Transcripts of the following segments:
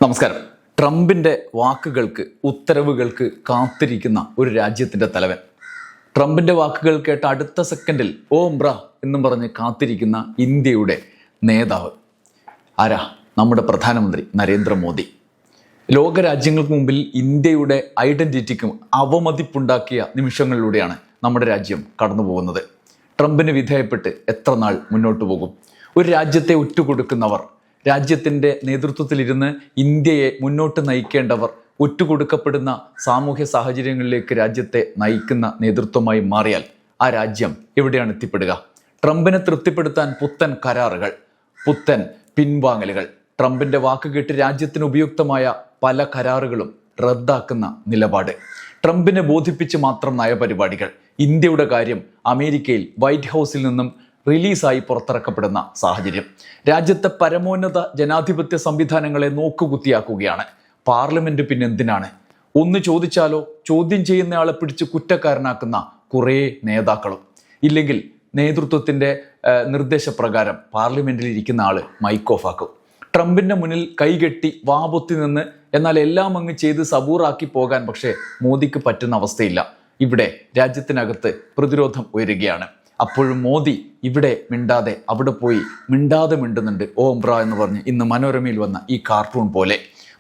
നമസ്കാരം. ട്രംപിന്റെ വാക്കുകൾക്ക് ഉത്തരവുകൾക്ക് കാത്തിരിക്കുന്ന ഒരു രാജ്യത്തിന്റെ തലവൻ. ട്രംപിന്റെ വാക്കുകൾ കേട്ട അടുത്ത സെക്കൻഡിൽ ഓം ബ്ര എന്നും പറഞ്ഞ് കാത്തിരിക്കുന്ന ഇന്ത്യയുടെ നേതാവ് ആരാ? നമ്മുടെ പ്രധാനമന്ത്രി നരേന്ദ്രമോദി. ലോകരാജ്യങ്ങൾക്ക് മുമ്പിൽ ഇന്ത്യയുടെ ഐഡന്റിറ്റിക്കും അവമതിപ്പുണ്ടാക്കിയ നിമിഷങ്ങളിലൂടെയാണ് നമ്മുടെ രാജ്യം കടന്നു പോകുന്നത്. ട്രംപിന് വിധേയപ്പെട്ട് എത്ര നാൾ മുന്നോട്ട് പോകും? ഒരു രാജ്യത്തെ ഒറ്റുകൊടുക്കുന്നവർ, രാജ്യത്തിൻ്റെ നേതൃത്വത്തിലിരുന്ന് ഇന്ത്യയെ മുന്നോട്ട് നയിക്കേണ്ടവർ ഒറ്റുകൊടുക്കപ്പെടുന്ന സാമൂഹ്യ സാഹചര്യങ്ങളിലേക്ക് രാജ്യത്തെ നയിക്കുന്ന നേതൃത്വമായി മാറിയാൽ ആ രാജ്യം എവിടെയാണ് എത്തിപ്പെടുക? ട്രംപിനെ തൃപ്തിപ്പെടുത്താൻ പുത്തൻ കരാറുകൾ, പുത്തൻ പിൻവാങ്ങലുകൾ, ട്രംപിൻ്റെ വാക്ക് കേട്ട് രാജ്യത്തിന് ഉപയുക്തമായ പല കരാറുകളും റദ്ദാക്കുന്ന നിലപാട്, ട്രംപിനെ ബോധിപ്പിച്ച് മാത്രം നയപരിപാടികൾ. ഇന്ത്യയുടെ കാര്യം അമേരിക്കയിൽ വൈറ്റ് ഹൗസിൽ നിന്നും റിലീസായി പുറത്തിറക്കപ്പെടുന്ന സാഹചര്യം. രാജ്യത്തെ പരമോന്നത ജനാധിപത്യ സംവിധാനങ്ങളെ നോക്കുകുത്തിയാക്കുകയാണ്. പാർലമെന്റ് പിന്നെന്തിനാണ്? ഒന്ന് ചോദിച്ചാലോ ചോദ്യം ചെയ്യുന്നയാളെ പിടിച്ച് കുറ്റക്കാരനാക്കുന്ന കുറേ നേതാക്കളും. ഇല്ലെങ്കിൽ നേതൃത്വത്തിൻ്റെ നിർദ്ദേശപ്രകാരം പാർലമെന്റിൽ ഇരിക്കുന്ന ആള് മൈക്ക് ഓഫ് ആക്കും. ട്രംപിന്റെ മുന്നിൽ കൈകെട്ടി വാപൊത്തി നിന്ന് എന്നാൽ എല്ലാം അങ്ങ് ചെയ്ത് സബൂറാക്കി പോകാൻ പക്ഷേ മോദിക്ക് പറ്റുന്ന അവസ്ഥയില്ല. ഇവിടെ രാജ്യത്തിനകത്ത് പ്രതിരോധം ഉയരുകയാണ്. അപ്പോഴും മോദി ഇവിടെ മിണ്ടാതെ അവിടെ പോയി മിണ്ടാതെ മിണ്ടുന്നുണ്ട്. ഓം ബ്ര എന്ന് പറഞ്ഞ് ഇന്ന് മനോരമയിൽ വന്ന ഈ കാർട്ടൂൺ പോലെ.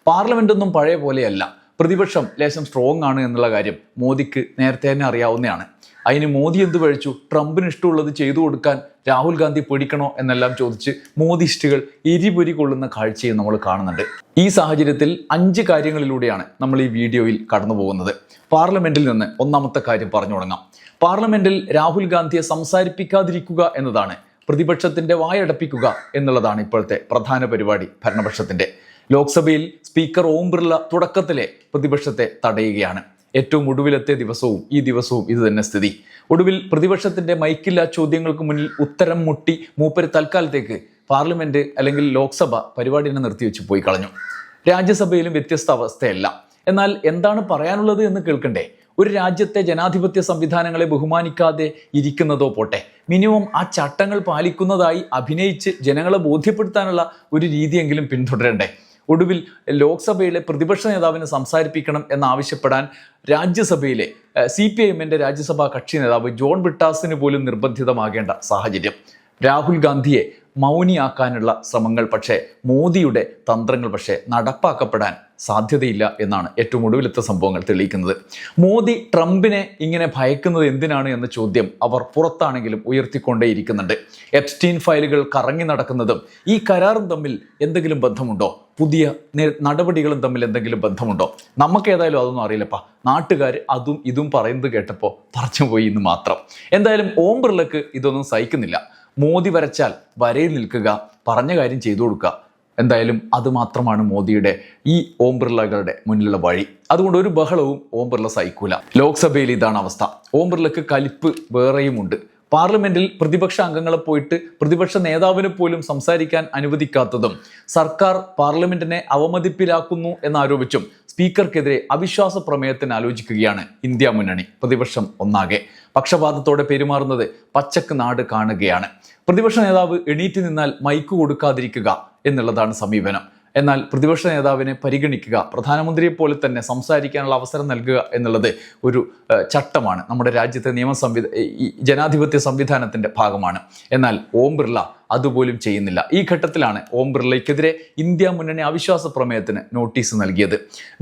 പാർലമെന്റ് ഒന്നും പഴയ പോലെയല്ല. പ്രതിപക്ഷം ലേശം സ്ട്രോങ് ആണ് എന്നുള്ള കാര്യം മോദിക്ക് നേരത്തെ തന്നെ അറിയാവുന്നതാണ്. അതിന് മോദി എന്ത് പഴിച്ചു? ട്രംപിന് ഇഷ്ടമുള്ളത് ചെയ്തു കൊടുക്കാൻ രാഹുൽ ഗാന്ധി പേടിക്കണോ എന്നെല്ലാം ചോദിച്ച് മോദിസ്റ്റുകൾ എരിപൊരി കൊള്ളുന്ന കാഴ്ചയും നമ്മൾ കാണുന്നുണ്ട്. ഈ സാഹചര്യത്തിൽ 5 കാര്യങ്ങളിലൂടെയാണ് നമ്മൾ ഈ വീഡിയോയിൽ കടന്നു പോകുന്നത്. പാർലമെന്റിൽ നിന്ന് ഒന്നാമത്തെ കാര്യം പറഞ്ഞു തുടങ്ങാം. പാർലമെന്റിൽ രാഹുൽ ഗാന്ധിയെ സംസാരിപ്പിക്കാതിരിക്കുക എന്നതാണ്, പ്രതിപക്ഷത്തിന്റെ വായടപ്പിക്കുക എന്നുള്ളതാണ് ഇപ്പോഴത്തെ പ്രധാന പരിപാടി ഭരണപക്ഷത്തിന്റെ. ലോക്സഭയിൽ സ്പീക്കർ ഓം ബിർള തുടക്കത്തിലെ പ്രതിപക്ഷത്തെ തടയുകയാണ്. ഏറ്റവും ഒടുവിലത്തെ ദിവസവും ഈ ദിവസവും ഇത് തന്നെ സ്ഥിതി. ഒടുവിൽ പ്രതിപക്ഷത്തിന്റെ മൈക്കില്ലാ ചോദ്യങ്ങൾക്ക് മുന്നിൽ ഉത്തരം മുട്ടി മൂപ്പര് തൽക്കാലത്തേക്ക് പാർലമെന്റ് അല്ലെങ്കിൽ ലോക്സഭ പരിപാടിനെ നിർത്തിവെച്ച് പോയി കളഞ്ഞു. രാജ്യസഭയിലും വ്യത്യസ്ത അവസ്ഥയല്ല. എന്നാൽ എന്താണ് പറയാനുള്ളത് എന്ന് കേൾക്കണ്ടേ? ഒരു രാജ്യത്തെ ജനാധിപത്യ സംവിധാനങ്ങളെ ബഹുമാനിക്കാതെ ഇരിക്കുന്നതോ പോട്ടെ, മിനിമം ആ ചട്ടങ്ങൾ പാലിക്കുന്നതായി അഭിനയിച്ച് ജനങ്ങളെ ബോധ്യപ്പെടുത്താനുള്ള ഒരു രീതിയെങ്കിലും പിന്തുടരണ്ടേ? ഒടുവിൽ ലോക്സഭയിലെ പ്രതിപക്ഷ നേതാവിനെ സംസാരിപ്പിക്കണം എന്നാവശ്യപ്പെടാൻ രാജ്യസഭയിലെ CPIMന്റെ രാജ്യസഭാ കക്ഷി നേതാവ് ജോൺ ബ്രിട്ടാസിന് പോലും നിർബന്ധിതമാകേണ്ട സാഹചര്യം. രാഹുൽ ഗാന്ധിയെ മൗനിയാക്കാനുള്ള ശ്രമങ്ങൾ പക്ഷേ, മോദിയുടെ തന്ത്രങ്ങൾ പക്ഷേ നടപ്പാക്കപ്പെടാൻ സാധ്യതയില്ല എന്നാണ് ഏറ്റവും ഒടുവിലത്തെ സംഭവങ്ങൾ തെളിയിക്കുന്നത്. മോദി ട്രംപിനെ ഇങ്ങനെ ഭയക്കുന്നത് എന്തിനാണ് എന്ന ചോദ്യം അവർ പുറത്താണെങ്കിലും ഉയർത്തിക്കൊണ്ടേയിരിക്കുന്നുണ്ട്. എപ്സ്റ്റീൻ ഫയലുകൾ കറങ്ങി നടക്കുന്നതും ഈ കരാറും തമ്മിൽ എന്തെങ്കിലും ബന്ധമുണ്ടോ? പുതിയ നടപടികളും തമ്മിൽ എന്തെങ്കിലും ബന്ധമുണ്ടോ? നമുക്ക് ഏതായാലും അതൊന്നും അറിയില്ലപ്പാ. നാട്ടുകാർ അതും ഇതും പറയുന്നത് കേട്ടപ്പോൾ പറഞ്ഞു പോയി എന്ന് മാത്രം. എന്തായാലും ഓം ബിർളക്ക് ഇതൊന്നും സഹിക്കുന്നില്ല. മോദി വരച്ചാൽ വരയിൽ നിൽക്കുക, പറഞ്ഞ കാര്യം ചെയ്തു കൊടുക്കുക. എന്തായാലും അതുമാത്രമാണ് മോദിയുടെ ഈ ഓം ബിർളകളുടെ മുന്നിലുള്ള വഴി. അതുകൊണ്ട് ഒരു ബഹളവും ഓം ബിർള സഹിക്കൂല. ലോക്സഭയിൽ ഇതാണ് അവസ്ഥ. ഓം ബിർളക്ക് കലിപ്പ് വേറെയുമുണ്ട്. പാർലമെന്റിൽ പ്രതിപക്ഷ അംഗങ്ങളെ പോയിട്ട് പ്രതിപക്ഷ നേതാവിനെ പോലും സംസാരിക്കാൻ അനുവദിക്കാത്തതും, സർക്കാർ പാർലമെന്റിനെ അവമതിപ്പിലാക്കുന്നു എന്നാരോപിച്ചും സ്പീക്കർക്കെതിരെ അവിശ്വാസ പ്രമേയത്തിന് ആലോചിക്കുകയാണ് ഇന്ത്യ മുന്നണി. പ്രതിപക്ഷം ഒന്നാകെ പക്ഷപാതത്തോടെ പെരുമാറുന്നത് പച്ചക്ക് നാട് കാണുകയാണ്. പ്രതിപക്ഷ നേതാവ് എണീറ്റ് നിന്നാൽ മൈക്ക് കൊടുക്കാതിരിക്കുക എന്നുള്ളതാണ് സമീപനം. എന്നാൽ പ്രതിപക്ഷ നേതാവിനെ പരിഗണിക്കുക, പ്രധാനമന്ത്രിയെ പോലെ തന്നെ സംസാരിക്കാനുള്ള അവസരം നൽകുക എന്നുള്ളത് ഒരു ചട്ടമാണ്. നമ്മുടെ രാജ്യത്തെ ജനാധിപത്യ സംവിധാനത്തിന്റെ ഭാഗമാണ്. എന്നാൽ ഓം ബിർള അതുപോലും ചെയ്യുന്നില്ല. ഈ ഘട്ടത്തിലാണ് ഓം ബിർളയ്ക്കെതിരെ ഇന്ത്യ മുന്നണി അവിശ്വാസ പ്രമേയത്തിന് നോട്ടീസ് നൽകിയത്.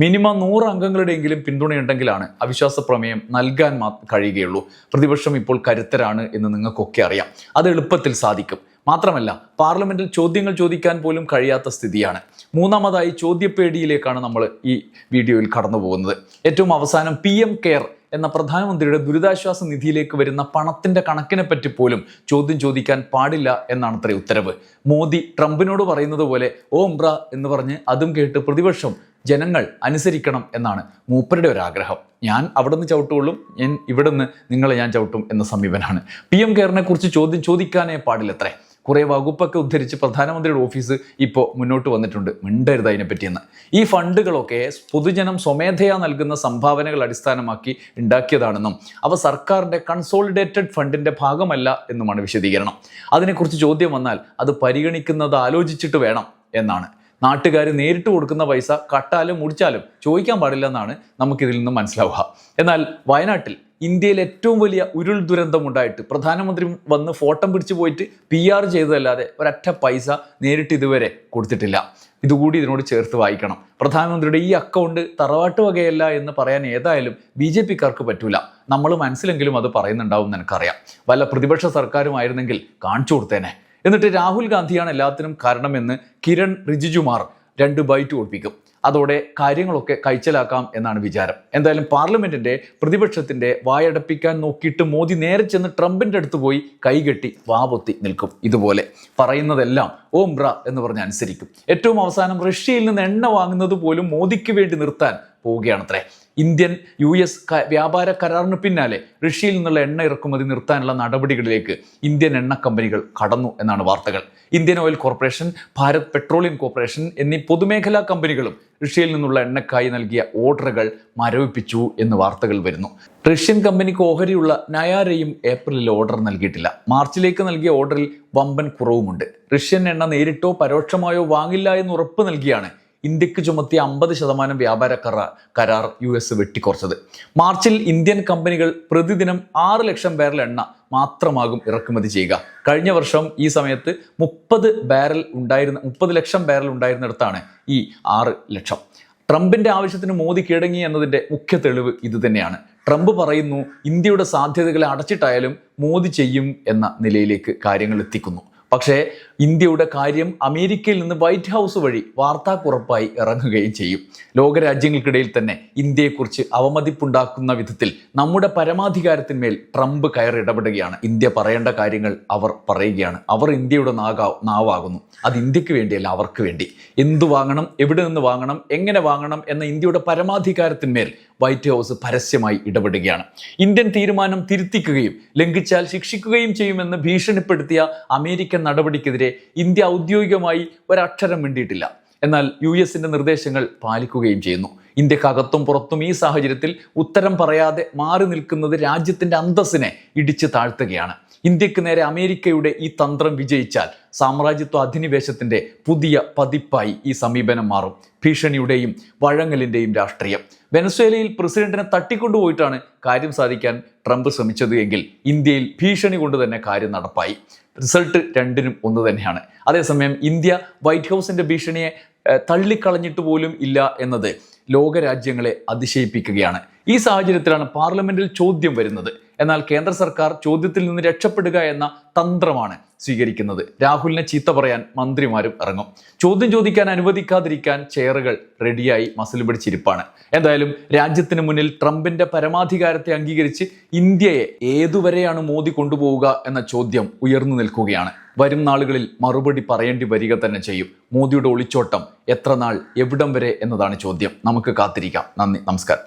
മിനിമം 100 അംഗങ്ങളുടെയെങ്കിലും പിന്തുണയുണ്ടെങ്കിലാണ് അവിശ്വാസ പ്രമേയം നൽകാൻ കഴിയുകയുള്ളൂ. പ്രതിപക്ഷം ഇപ്പോൾ കരുത്തരാണ് എന്ന് നിങ്ങൾക്കൊക്കെ അറിയാം. അത് എളുപ്പത്തിൽ സാധിക്കും. മാത്രമല്ല, പാർലമെന്റിൽ ചോദ്യങ്ങൾ ചോദിക്കാൻ പോലും കഴിയാത്ത സ്ഥിതിയാണ്. മൂന്നാമതായി ചോദ്യപേടിയിലേക്കാണ് നമ്മൾ ഈ വീഡിയോയിൽ കടന്നു പോകുന്നത്. ഏറ്റവും അവസാനം PM കെയർ എന്ന പ്രധാനമന്ത്രിയുടെ ദുരിതാശ്വാസ നിധിയിലേക്ക് വരുന്ന പണത്തിന്റെ കണക്കിനെ പറ്റി പോലും ചോദ്യം ചോദിക്കാൻ പാടില്ല എന്നാണ് അത്ര ഉത്തരവ്. മോദി ട്രംപിനോട് പറയുന്നത് പോലെ ഓം ബ്ര എന്ന് പറഞ്ഞ് അതും കേട്ട് പ്രതിപക്ഷം ജനങ്ങൾ അനുസരിക്കണം എന്നാണ് മൂപ്പരുടെ ഒരാഗ്രഹം. ഞാൻ അവിടെ നിന്ന് ചവിട്ടുകൊള്ളും, ഞാൻ ഇവിടെ നിന്ന് നിങ്ങളെ ഞാൻ ചവിട്ടും എന്ന സമീപനാണ്. PM കെയറിനെ കുറിച്ച് ചോദ്യം ചോദിക്കാനേ പാടില്ലത്രേ. കുറേ വകുപ്പൊക്കെ ഉദ്ധരിച്ച് പ്രധാനമന്ത്രിയുടെ ഓഫീസ് ഇപ്പോൾ മുന്നോട്ട് വന്നിട്ടുണ്ട്. മിണ്ടരുത് അതിനെപ്പറ്റിയെന്ന്. ഈ ഫണ്ടുകളൊക്കെ പൊതുജനം സ്വമേധയാ നൽകുന്ന സംഭാവനകൾ അടിസ്ഥാനമാക്കി ഉണ്ടാക്കിയതാണെന്നും അവ സർക്കാരിൻ്റെ കൺസോളിഡേറ്റഡ് ഫണ്ടിൻ്റെ ഭാഗമല്ല എന്നുമാണ് വിശദീകരണം. അതിനെക്കുറിച്ച് ചോദ്യം വന്നാൽ അത് പരിഗണിക്കുന്നത് ആലോചിച്ചിട്ട് വേണം എന്നാണ്. നാട്ടുകാർ നേരിട്ട് കൊടുക്കുന്ന പൈസ കട്ടാലും മുടിച്ചാലും ചോദിക്കാൻ പാടില്ല എന്നാണ് നമുക്കിതിൽ നിന്ന് മനസ്സിലാവുക. എന്നാൽ വയനാട്ടിൽ ഇന്ത്യയിൽ ഏറ്റവും വലിയ ഉരുൾ ദുരന്തം ഉണ്ടായിട്ട് പ്രധാനമന്ത്രി വന്ന് ഫോട്ടോ പിടിച്ചു പോയിട്ട് PR ചെയ്തതല്ലാതെ ഒരൊറ്റ പൈസ നേരിട്ട് ഇതുവരെ കൊടുത്തിട്ടില്ല. ഇതുകൂടി ഇതിനോട് ചേർത്ത് വായിക്കണം. പ്രധാനമന്ത്രിയുടെ ഈ അക്കൗണ്ട് തറവാട്ട് വകയല്ല എന്ന് പറയാൻ ഏതായാലും BJP-ക്കാർക്ക് പറ്റൂല. നമ്മൾ മനസ്സിലെങ്കിലും അത് പറയുന്നുണ്ടാവും എന്ന് എനിക്കറിയാം. വല്ല പ്രതിപക്ഷ സർക്കാരുമായിരുന്നെങ്കിൽ കാണിച്ചു കൊടുത്തേനെ. എന്നിട്ട് രാഹുൽ ഗാന്ധിയാണ് എല്ലാത്തിനും കാരണമെന്ന് കിരൺ റിജിജുമാർ 2 ബൈറ്റ് ഒപ്പിക്കും. അതോടെ കാര്യങ്ങളൊക്കെ കൈച്ചലാക്കാം എന്നാണ് വിചാരം. എന്തായാലും പാർലമെന്റിന്റെ പ്രതിപക്ഷത്തിന്റെ വായടപ്പിക്കാൻ നോക്കിയിട്ട് മോദി നേരെ ചെന്ന് ട്രംപിന്റെ അടുത്ത് പോയി കൈകെട്ടി വാപൊത്തി നിൽക്കും. ഇതുപോലെ പറയുന്നതെല്ലാം ഓം ബ്ര എന്ന് പറഞ്ഞ് അനുസരിക്കും. ഏറ്റവും അവസാനം റഷ്യയിൽ നിന്ന് എണ്ണ വാങ്ങുന്നത് പോലും മോദിക്ക് വേണ്ടി നിർത്താൻ പോവുകയാണത്രേ. ഇന്ത്യൻ US വ്യാപാര കരാറിന് പിന്നാലെ റഷ്യയിൽ നിന്നുള്ള എണ്ണ ഇറക്കുമതി നിർത്താനുള്ള നടപടികളിലേക്ക് ഇന്ത്യൻ എണ്ണ കമ്പനികൾ കടന്നു എന്നാണ് വാർത്തകൾ. Indian oil corporation, Bharat petroleum corporation എന്നീ പൊതുമേഖലാ കമ്പനികളും റഷ്യയിൽ നിന്നുള്ള എണ്ണക്കായി നൽകിയ ഓർഡറുകൾ മരവിപ്പിച്ചു എന്ന് വാർത്തകൾ വരുന്നു. റഷ്യൻ കമ്പനിക്ക് ഓഹരിയുള്ള നയാരയും ഏപ്രിലിൽ ഓർഡർ നൽകിയിട്ടില്ല. മാർച്ചിലേക്ക് നൽകിയ ഓർഡറിൽ വമ്പൻ കുറവുമുണ്ട്. റഷ്യൻ എണ്ണ നേരിട്ടോ പരോക്ഷമായോ വാങ്ങില്ല എന്ന് ഉറപ്പ് നൽകിയാണ് ഇന്ത്യക്ക് ചുമത്തിയ 50% വ്യാപാര കരാർ US വെട്ടിക്കുറച്ചത്. മാർച്ചിൽ ഇന്ത്യൻ കമ്പനികൾ പ്രതിദിനം 6 ലക്ഷം ബാരൽ എണ്ണ മാത്രമാകും ഇറക്കുമതി ചെയ്യുക. കഴിഞ്ഞ വർഷം ഈ സമയത്ത് 30 ലക്ഷം ബാരൽ ഉണ്ടായിരുന്നിടത്താണ് ഈ 6 ലക്ഷം. ട്രംപിന്റെ ആവശ്യത്തിന് മോദി കീഴടങ്ങി എന്നതിന്റെ മുഖ്യ തെളിവ് ഇത് തന്നെയാണ്. ട്രംപ് പറയുന്നു ഇന്ത്യയുടെ സാധ്യതകളെ അടച്ചിട്ടായാലും മോദി ചെയ്യും എന്ന നിലയിലേക്ക് കാര്യങ്ങൾ എത്തിക്കുന്നു. പക്ഷേ ഇന്ത്യയുടെ കാര്യം അമേരിക്കയിൽ നിന്ന് വൈറ്റ് ഹൗസ് വഴി വാർത്താക്കുറപ്പായി ഇറങ്ങുകയും ചെയ്യും. ലോകരാജ്യങ്ങൾക്കിടയിൽ തന്നെ ഇന്ത്യയെക്കുറിച്ച് അവമതിപ്പുണ്ടാക്കുന്ന വിധത്തിൽ നമ്മുടെ പരമാധികാരത്തിന്മേൽ ട്രംപ് ഇടപെടുകയാണ്. ഇന്ത്യ പറയേണ്ട കാര്യങ്ങൾ അവർ പറയുകയാണ്. അവർ ഇന്ത്യയുടെ നാവാകുന്നു. അത് ഇന്ത്യക്ക് വേണ്ടിയല്ല, അവർക്ക് വേണ്ടി. എന്തു വാങ്ങണം, എവിടെ നിന്ന് വാങ്ങണം, എങ്ങനെ വാങ്ങണം എന്ന ഇന്ത്യയുടെ പരമാധികാരത്തിന്മേൽ വൈറ്റ് ഹൗസ് പരസ്യമായി ഇടപെടുകയാണ്. ഇന്ത്യൻ തീരുമാനം തിരുത്തിക്കുകയും ലംഘിച്ചാൽ ശിക്ഷിക്കുകയും ചെയ്യുമെന്ന് ഭീഷണിപ്പെടുത്തിയ അമേരിക്കൻ നടപടിക്കെതിരെ ഇന്ത്യ ഔദ്യോഗികമായി ഒരക്ഷരം മിണ്ടിയിട്ടില്ല. എന്നാൽ US-ന്റെ നിർദ്ദേശങ്ങൾ പാലിക്കുകയും ചെയ്യുന്നു. ഇന്ത്യക്കകത്തും പുറത്തും ഈ സാഹചര്യത്തിൽ ഉത്തരം പറയാതെ മാറി നിൽക്കുന്നത് രാജ്യത്തിന്റെ അന്തസ്സിനെ ഇടിച്ചു താഴ്ത്തുകയാണ്. ഇന്ത്യക്ക് നേരെ അമേരിക്കയുടെ ഈ തന്ത്രം വിജയിച്ചാൽ സാമ്രാജ്യത്വ അധിനിവേശത്തിന്റെ പുതിയ പതിപ്പായി ഈ സമീപനം മാറും. ഭീഷണിയുടെയും വഴങ്ങലിന്റെയും രാഷ്ട്രീയം. വെനസ്വേലയിൽ പ്രസിഡന്റിനെ തട്ടിക്കൊണ്ടുപോയിട്ടാണ് കാര്യം സാധിക്കാൻ ട്രംപ് ശ്രമിച്ചത് എങ്കിൽ ഇന്ത്യയിൽ ഭീഷണി കൊണ്ട് തന്നെ കാര്യം നടപ്പായി. റിസൾട്ട് രണ്ടിനും ഒന്ന് തന്നെയാണ്. അതേസമയം ഇന്ത്യ വൈറ്റ് ഹൗസിന്റെ ഭീഷണിയെ തള്ളിക്കളഞ്ഞിട്ട് പോലും ഇല്ല എന്നത് ലോകരാജ്യങ്ങളെ അതിശയിപ്പിക്കുകയാണ്. ഈ സാഹചര്യത്തിലാണ് പാർലമെന്റിൽ ചോദ്യം വരുന്നത്. എന്നാൽ കേന്ദ്ര സർക്കാർ ചോദ്യത്തിൽ നിന്ന് രക്ഷപ്പെടുക എന്ന തന്ത്രമാണ് സ്വീകരിക്കുന്നത്. രാഹുലിനെ ചീത്ത പറയാൻ മന്ത്രിമാരും ഇറങ്ങും. ചോദ്യം ചോദിക്കാൻ അനുവദിക്കാതിരിക്കാൻ ചെയറുകൾ റെഡിയായി മസിൽ പിടിച്ചിരിപ്പാണ്. എന്തായാലും രാജ്യത്തിന് മുന്നിൽ ട്രംപിന്റെ പരമാധികാരത്തെ അംഗീകരിച്ച് ഇന്ത്യയെ ഏതുവരെയാണ് മോദി കൊണ്ടുപോവുക എന്ന ചോദ്യം ഉയർന്നു നിൽക്കുകയാണ്. വരും നാളുകളിൽ മറുപടി പറയേണ്ടി വരിക തന്നെ ചെയ്യും. മോദിയുടെ ഒളിച്ചോട്ടം എത്ര നാൾ, എവിടം വരെ എന്നതാണ് ചോദ്യം. നമുക്ക് കാത്തിരിക്കാം. നന്ദി, നമസ്കാരം.